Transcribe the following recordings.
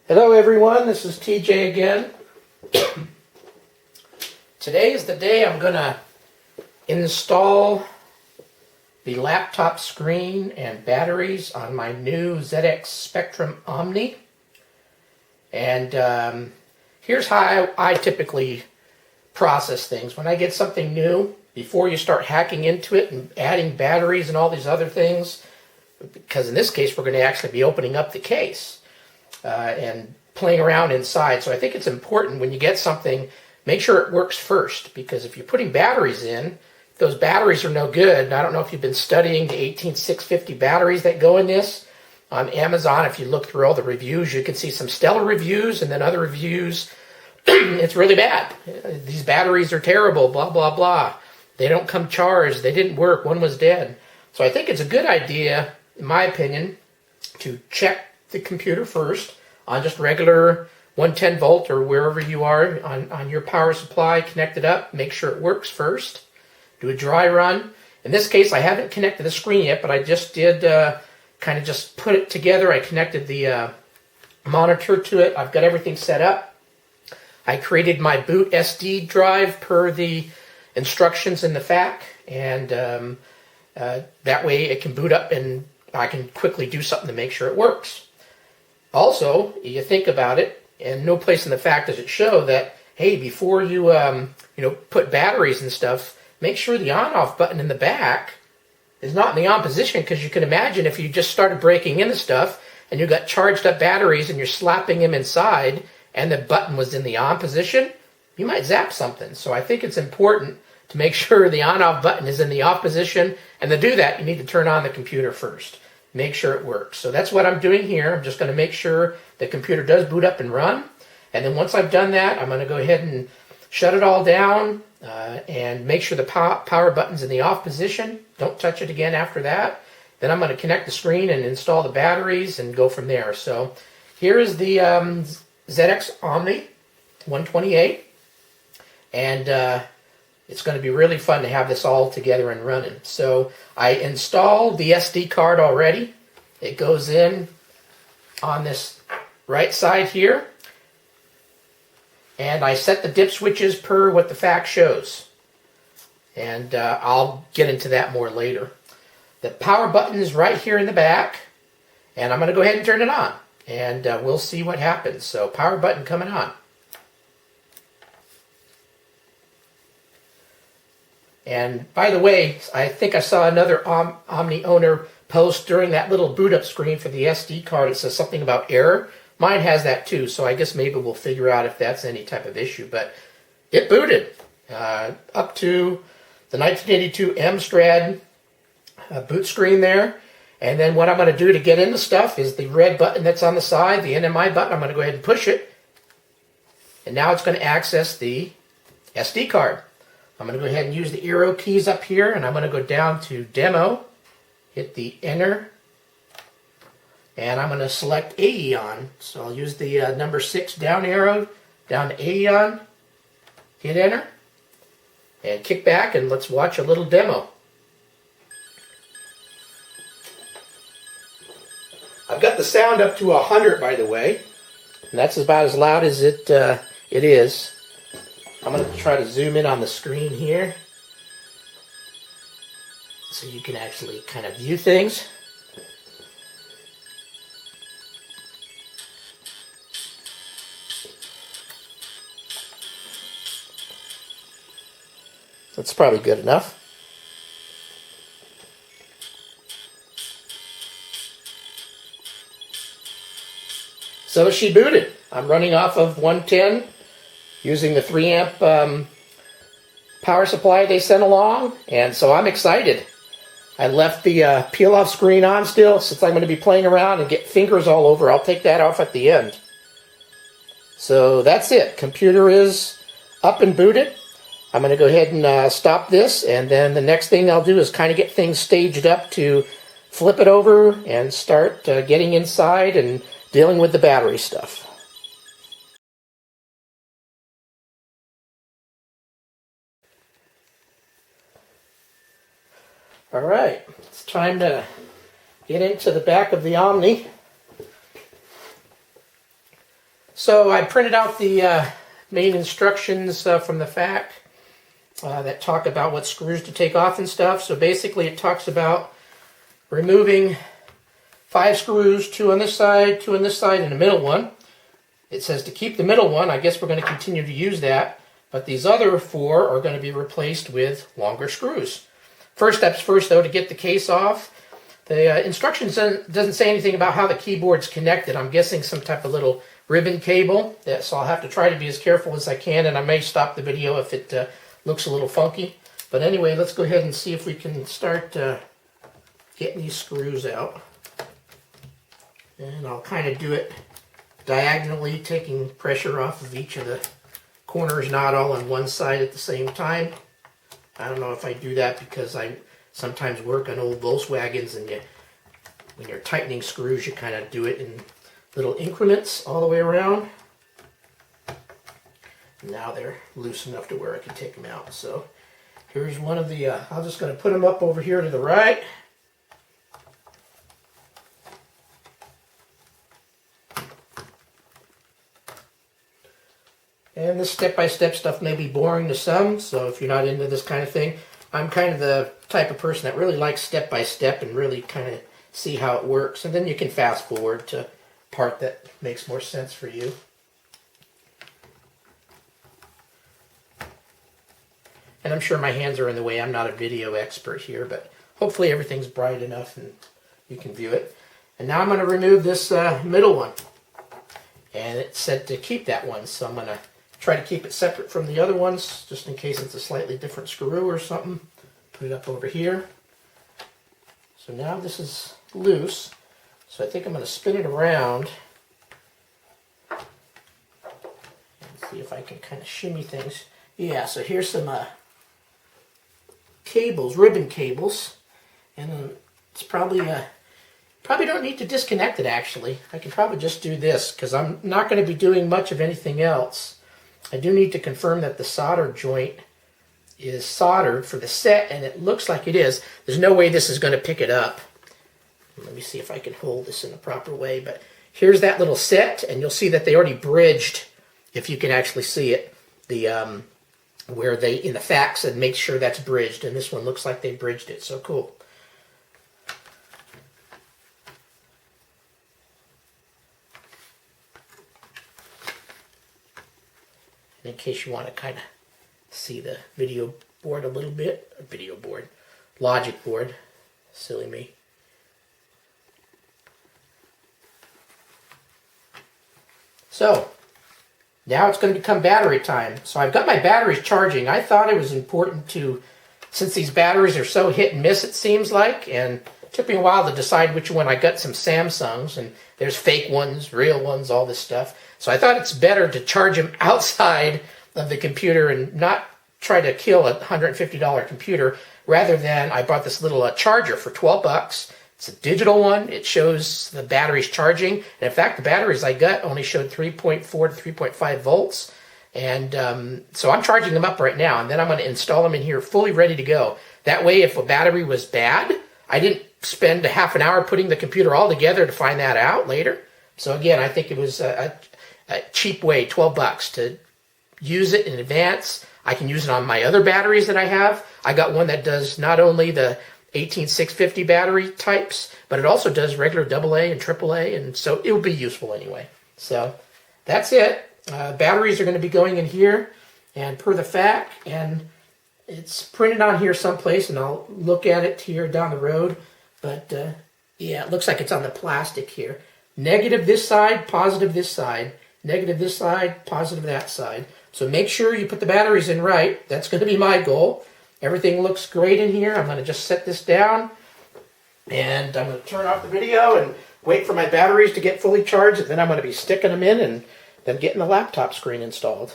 Hello everyone, this is TJ again. Today is the day I'm going to install the laptop screen and batteries on my new ZX Spectrum Omni. And here's how I typically process things. When I get something new, before you start hacking into it and adding batteries and all these other things, because in this case we're going to actually be opening up the case and playing around inside. So I think it's important when you get something, make sure it works first, because if you're putting batteries in, if those batteries are no good, and I don't know if you've been studying the 18650 batteries that go in this on Amazon. If you look through all the reviews, you can see some stellar reviews and then other reviews. It's really bad. These batteries are terrible, blah, blah, blah. They don't come charged. They didn't work. One was dead. So I think it's a good idea, in my opinion, to check the computer first on just regular 110 volt or wherever you are on your power supply, connect it up, make sure it works first. Do a dry run. In this case, I haven't connected the screen yet, but I just did kind of just put it together. I connected the monitor to it. I've got everything set up. I created my boot SD drive per the instructions in the FAQ, and that way it can boot up and I can quickly do something to make sure it works. Also, you think about it, and no place in the FAQ does it show that, hey, before you put batteries and stuff, make sure the on-off button in the back is not in the on position, because you can imagine if you just started breaking into stuff and you got charged up batteries and you're slapping them inside and the button was in the on position, you might zap something. So I think it's important to make sure the on-off button is in the off position, and to do that, you need to turn on the computer first. Make sure it works. So that's what I'm doing here. I'm just going to make sure the computer does boot up and run. And then once I've done that, I'm going to go ahead and shut it all down and make sure the power button's in the off position. Don't touch it again after that. Then I'm going to connect the screen and install the batteries and go from there. So here is the ZX Omni 128. And it's going to be really fun to have this all together and running. So I installed the SD card already. It goes in on this right side here. And I set the dip switches per what the FAQ shows. And I'll get into that more later. The power button is right here in the back. And I'm going to go ahead and turn it on. And we'll see what happens. So power button coming on. And by the way, I think I saw another Omni owner post during that little boot up screen for the SD card. It says something about error. Mine has that too, so I guess maybe we'll figure out if that's any type of issue. But it booted up to the 1982 M-Strad boot screen there. And then what I'm going to do to get into stuff is the red button that's on the side, the NMI button. I'm going to go ahead and push it. And now it's going to access the SD card. I'm going to go ahead and use the arrow keys up here, and I'm going to go down to Demo, hit the Enter, and I'm going to select Aeon. So I'll use the number 6 down arrow, down to Aeon, hit Enter, and kick back, and let's watch a little demo. I've got the sound up to 100, by the way, and that's about as loud as it is. I'm going to try to zoom in on the screen here so you can actually kind of view things. That's probably good enough. So she booted. I'm running off of 110. Using the 3 amp power supply they sent along, and so I'm excited. I left the peel off screen on still, since I'm going to be playing around and get fingers all over. I'll take that off at the end. So that's it. Computer is up and booted. I'm going to go ahead and stop this, and then the next thing I'll do is kind of get things staged up to flip it over and start getting inside and dealing with the battery stuff. All right, it's time to get into the back of the Omni. So I printed out the main instructions from the FAQ that talk about what screws to take off and stuff. So basically it talks about removing 5 screws, 2 on this side, 2 on this side, and a middle one. It says to keep the middle one. I guess we're going to continue to use that. But these other 4 are going to be replaced with longer screws. First steps first, though, to get the case off. The instructions doesn't say anything about how the keyboard's connected. I'm guessing some type of little ribbon cable. So I'll have to try to be as careful as I can, and I may stop the video if it looks a little funky. But anyway, let's go ahead and see if we can start getting these screws out. And I'll kind of do it diagonally, taking pressure off of each of the corners, not all on one side at the same time. I don't know if I do that because I sometimes work on old Volkswagens, and when you're tightening screws, you kind of do it in little increments all the way around. Now they're loose enough to where I can take them out. So here's one of the, I'm just going to put them up over here to the right. And this step-by-step stuff may be boring to some, so if you're not into this kind of thing, I'm kind of the type of person that really likes step-by-step and really kind of see how it works. And then you can fast forward to part that makes more sense for you. And I'm sure my hands are in the way. I'm not a video expert here, but hopefully everything's bright enough and you can view it. And now I'm going to remove this middle one. And it said to keep that one, so I'm going to try to keep it separate from the other ones, just in case it's a slightly different screw or something. Put it up over here. So now this is loose, so I think I'm going to spin it around and see if I can kind of shimmy things. Yeah, so here's some cables, ribbon cables, and it's probably don't need to disconnect it actually. I can probably just do this because I'm not going to be doing much of anything else. I do need to confirm that the solder joint is soldered for the set, and it looks like it is. There's no way this is going to pick it up. Let me see if I can hold this in the proper way, but here's that little set, and you'll see that they already bridged, if you can actually see it, the where they, in the FAQ said make sure that's bridged, and this one looks like they bridged it, so cool. In case you want to kind of see the video board a little bit, logic board, silly me. So, now it's going to become battery time. So I've got my batteries charging. I thought it was important to, since these batteries are so hit and miss it seems like, and it took me a while to decide which one. I got some Samsungs, and there's fake ones, real ones, all this stuff. So I thought it's better to charge them outside of the computer and not try to kill a $150 computer, rather than I bought this little charger for 12 bucks. It's a digital one. It shows the batteries charging. And in fact, the batteries I got only showed 3.4 to 3.5 volts. And so I'm charging them up right now, and then I'm going to install them in here fully ready to go. That way, if a battery was bad, I didn't spend a half an hour putting the computer all together to find that out later. So again, I think it was a cheap way, 12 bucks, to use it in advance. I can use it on my other batteries that I have. I got one that does not only the 18650 battery types, but it also does regular AA and AAA, and so it will be useful anyway. So that's it. Batteries are going to be going in here, and per the FAQ, and it's printed on here someplace, and I'll look at it here down the road. But yeah, it looks like it's on the plastic here. Negative this side, positive this side. Negative this side, positive that side. So make sure you put the batteries in right. That's going to be my goal. Everything looks great in here. I'm going to just set this down, and I'm going to turn off the video and wait for my batteries to get fully charged, and then I'm going to be sticking them in and then getting the laptop screen installed.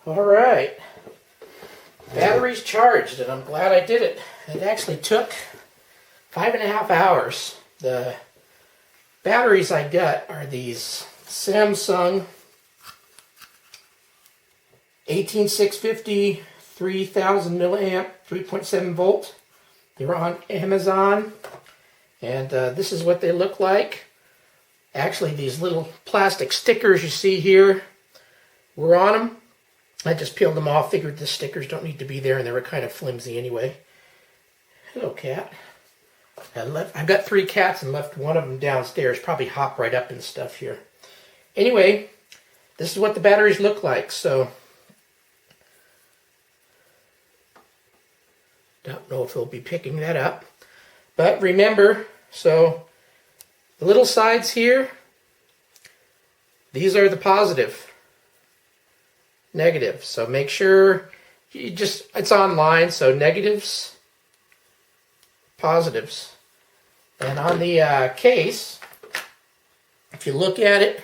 All right. Batteries charged, and I'm glad I did it. It actually took 5.5 hours. The batteries I got are these Samsung 18650 3000 milliamp 3.7 volt. They're on Amazon, and this is what they look like. Actually, these little plastic stickers you see here were on them. I just peeled them off, figured the stickers don't need to be there, and they were kind of flimsy anyway. Hello, cat. I've got 3 cats and left one of them downstairs. Probably hop right up and stuff here. Anyway, this is what the batteries look like. So, don't know if they'll be picking that up. But remember, so the little sides here, these are the positive, negative. So make sure it's online, so negatives, positives. And on the case, if you look at it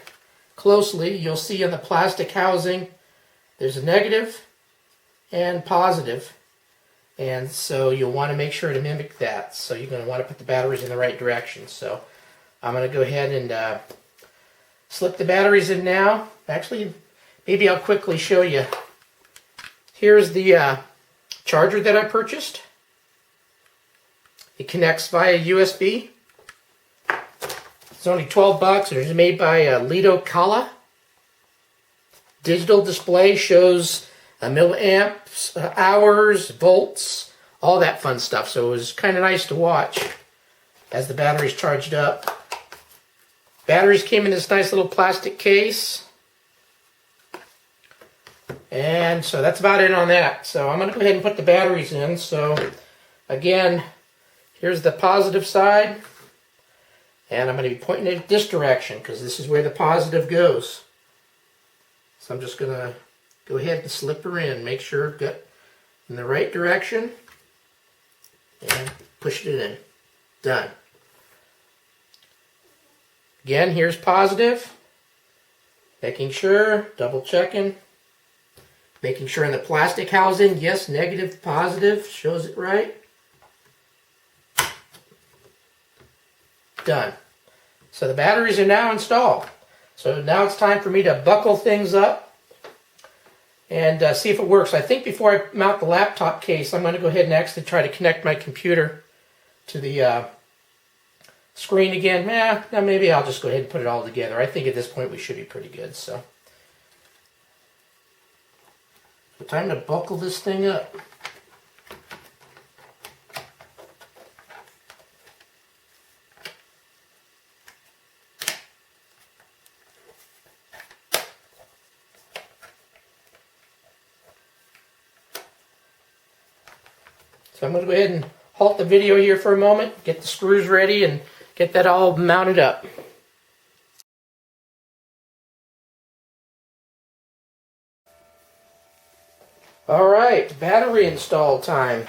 closely, you'll see on the plastic housing, there's a negative and positive. And so you'll want to make sure to mimic that. So you're going to want to put the batteries in the right direction. So I'm going to go ahead and slip the batteries in now. Actually, maybe I'll quickly show you. Here's the charger that I purchased. It connects via USB. It's only 12 bucks. It's made by Lido Kala. Digital display shows milliamps, hours, volts, all that fun stuff. So it was kind of nice to watch as the batteries charged up. Batteries came in this nice little plastic case. And so that's about it on that. So I'm going to go ahead and put the batteries in. So again, here's the positive side. And I'm going to be pointing it this direction because this is where the positive goes. So I'm just going to go ahead and slip her in. Make sure I've got in the right direction. And push it in. Done. Again, here's positive. Making sure, double checking. Making sure in the plastic housing, yes, negative, positive, shows it right. Done. So the batteries are now installed. So now it's time for me to buckle things up and see if it works. I think before I mount the laptop case, I'm going to go ahead and actually try to connect my computer to the screen again. Now maybe I'll just go ahead and put it all together. I think at this point we should be pretty good. So time to buckle this thing up. So I'm going to go ahead and halt the video here for a moment, get the screws ready, and get that all mounted up. Alright, battery install time.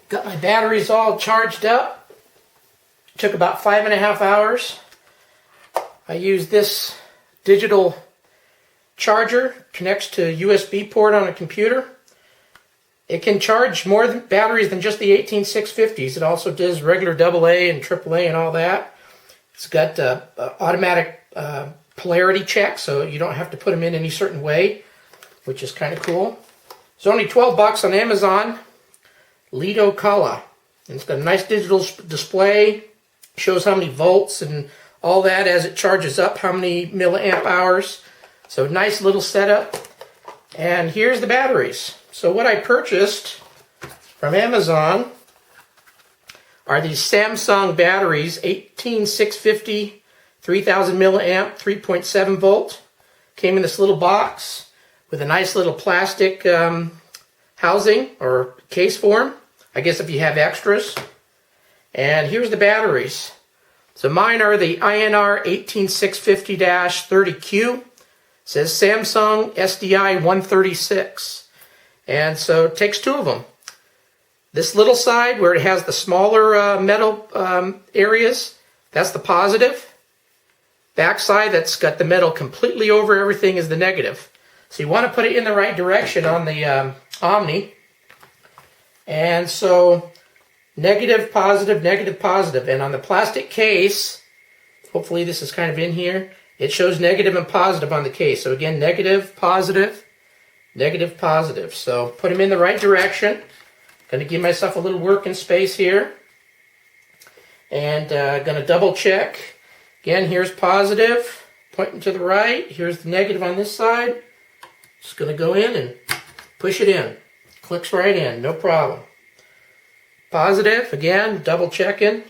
Got my batteries all charged up. Took about 5.5 hours. I used this digital charger, connects to USB port on a computer. It can charge more batteries than just the 18650s. It also does regular AA and AAA and all that. It's got automatic polarity check, so you don't have to put them in any certain way, which is kind of cool. It's only 12 bucks on Amazon. Lido Kala. And it's got a nice digital display. Shows how many volts and all that as it charges up, how many milliamp hours. So nice little setup. And here's the batteries. So what I purchased from Amazon are these Samsung batteries, 18650, 3000 milliamp, 3.7 volt. Came in this little box with a nice little plastic housing or case form. I guess if you have extras. And here's the batteries. So mine are the INR 18650-30Q. It says Samsung SDI 136. And so it takes 2 of them. This little side where it has the smaller metal areas, that's the positive. Back side that's got the metal completely over everything is the negative. So you want to put it in the right direction on the Omni. And so negative, positive, negative, positive. And on the plastic case, hopefully this is kind of in here, it shows negative and positive on the case. So again, negative, positive, negative, positive. So put them in the right direction. Going to give myself a little working space here. And going to double check. Again, here's positive, pointing to the right. Here's the negative on this side. Just going to go in and push it in. Clicks right in, no problem. Positive, again, double checking.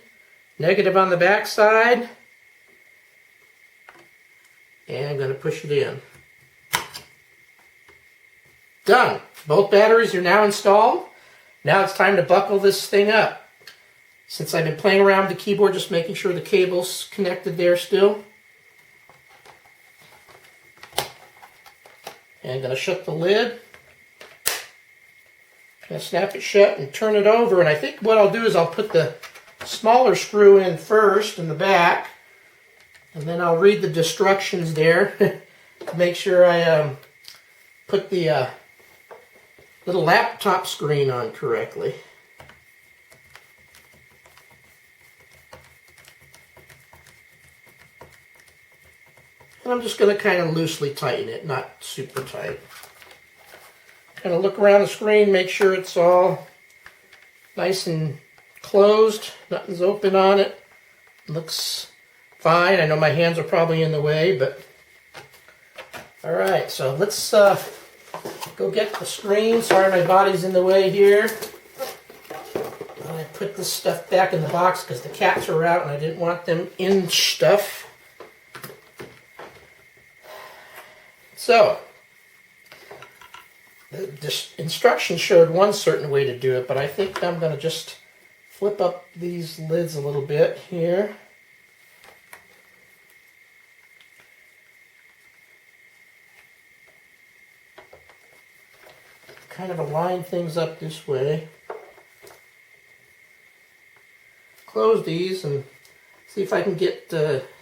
Negative on the back side. And I'm going to push it in. Done. Both batteries are now installed. Now it's time to buckle this thing up. Since I've been playing around with the keyboard, just making sure the cable's connected there still. And I'm going to shut the lid. Going to snap it shut and turn it over. And I think what I'll do is I'll put the smaller screw in first in the back. And then I'll read the instructions there to make sure I put the little laptop screen on correctly. And I'm just going to kind of loosely tighten it, not super tight. Kind of look around the screen, make sure it's all nice and closed. Nothing's open on it. Looks fine. I know my hands are probably in the way, but... Alright, so let's go get the screen. Sorry my body's in the way here. I put this stuff back in the box because the cats are out and I didn't want them in stuff. So, the instructions showed one certain way to do it, but I think I'm going to just flip up these lids a little bit here. Kind of align things up this way. Close these and see if I can get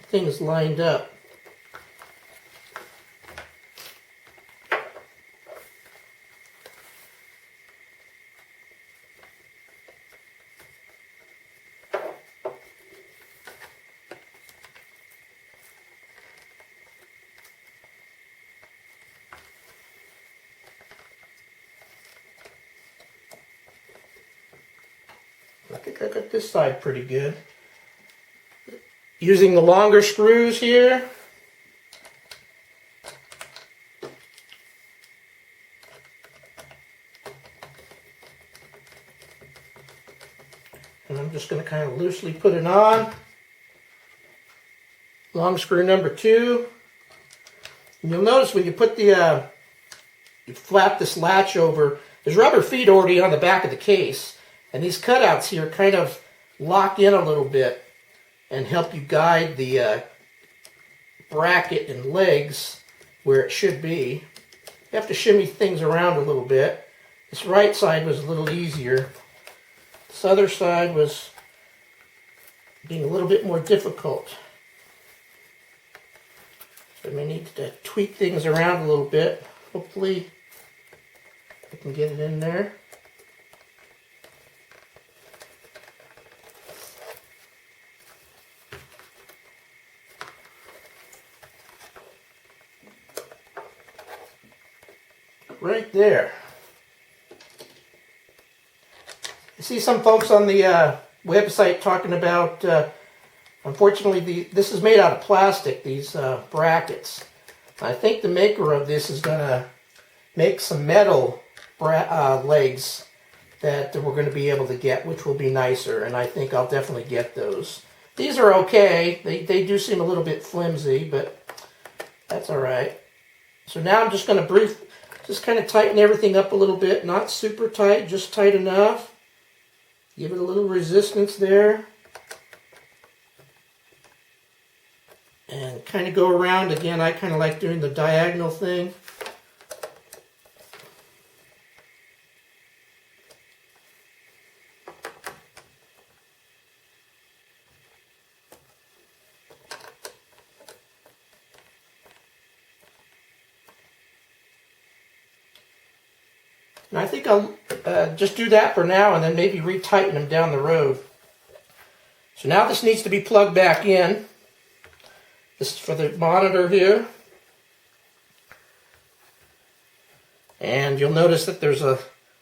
things lined up. I think I got this side pretty good. Using the longer screws here. And I'm just going to kind of loosely put it on. Long screw number 2. And you'll notice when you put the, you flap this latch over, there's rubber feet already on the back of the case. And these cutouts here kind of lock in a little bit and help you guide the bracket and legs where it should be. You have to shimmy things around a little bit. This right side was a little easier. This other side was being a little bit more difficult. So I may need to tweak things around a little bit. Hopefully I can get it in there. Right there. I see some folks on the website talking about, unfortunately, this is made out of plastic, these brackets. I think the maker of this is going to make some metal legs that we're going to be able to get, which will be nicer, and I think I'll definitely get those. These are okay. They do seem a little bit flimsy, but that's all right. So now I'm just going to just kind of tighten everything up a little bit. Not super tight, just tight enough. Give it a little resistance there. And kind of go around. Again, I kind of like doing the diagonal thing. And I think I'll just do that for now and then maybe retighten them down the road. So now this needs to be plugged back in. This is for the monitor here. And you'll notice that there's a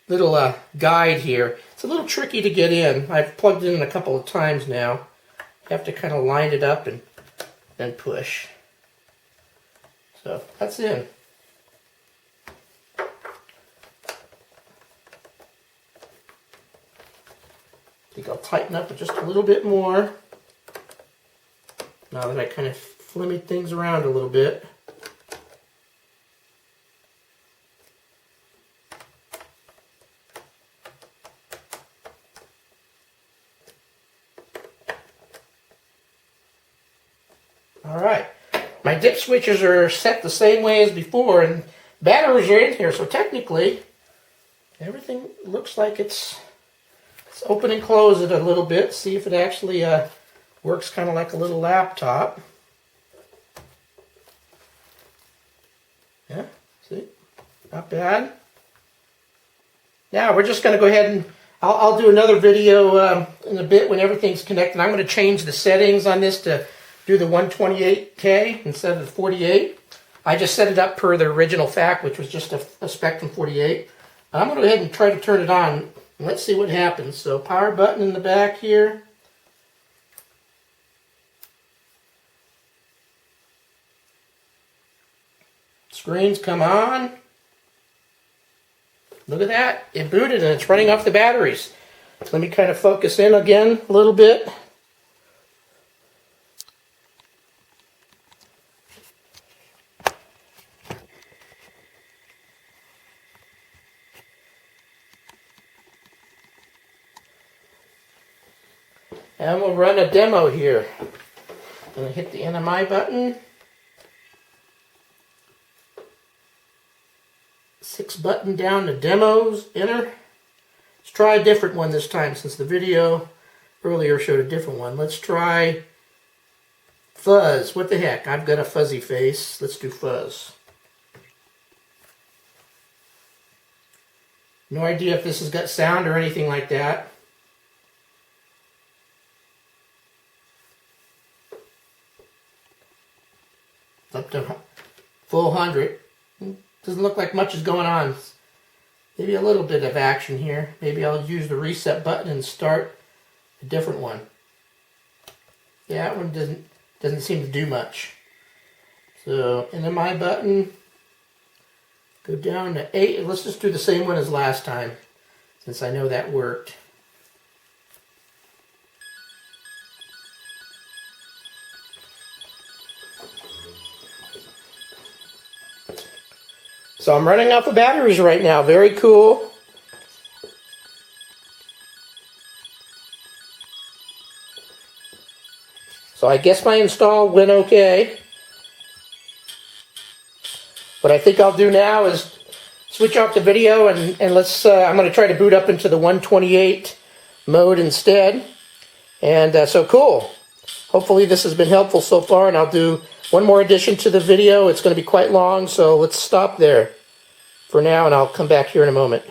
little guide here. It's a little tricky to get in. I've plugged it in a couple of times now. You have to kind of line it up and then push. So that's in. I think I'll tighten up it just a little bit more. Now that I kind of flimmied things around a little bit. Alright, my dip switches are set the same way as before, and batteries are in here, so technically everything looks like it's open and close it a little bit, see if it actually works kind of like a little laptop. Yeah, see, not bad. Now we're just going to go ahead and I'll do another video in a bit when everything's connected. I'm going to change the settings on this to do the 128K instead of the 48. I just set it up per the original FAQ, which was just a Spectrum 48. I'm going to go ahead and try to turn it on. Let's see what happens. So power button in the back here. Screens come on. Look at that. It booted and it's running off the batteries. Let me kind of focus in again a little bit. And we'll run a demo here. I'm going to hit the NMI button. 6 button down to demos, enter. Let's try a different one this time since the video earlier showed a different one. Let's try fuzz. What the heck? I've got a fuzzy face. Let's do fuzz. No idea if this has got sound or anything like that. Up to full 100. Doesn't look like much is going on. Maybe a little bit of action here. Maybe I'll use the reset button and start a different one. Yeah, that one doesn't seem to do much. So NMI button, go down to 8. Let's just do the same one as last time, since I know that worked. So I'm running out of batteries right now. Very cool. So I guess my install went okay. What I think I'll do now is switch off the video and let's. I'm going to try to boot up into the 128 mode instead. And so cool. Hopefully this has been helpful so far, and I'll do one more addition to the video. It's going to be quite long, so let's stop there for now, and I'll come back here in a moment.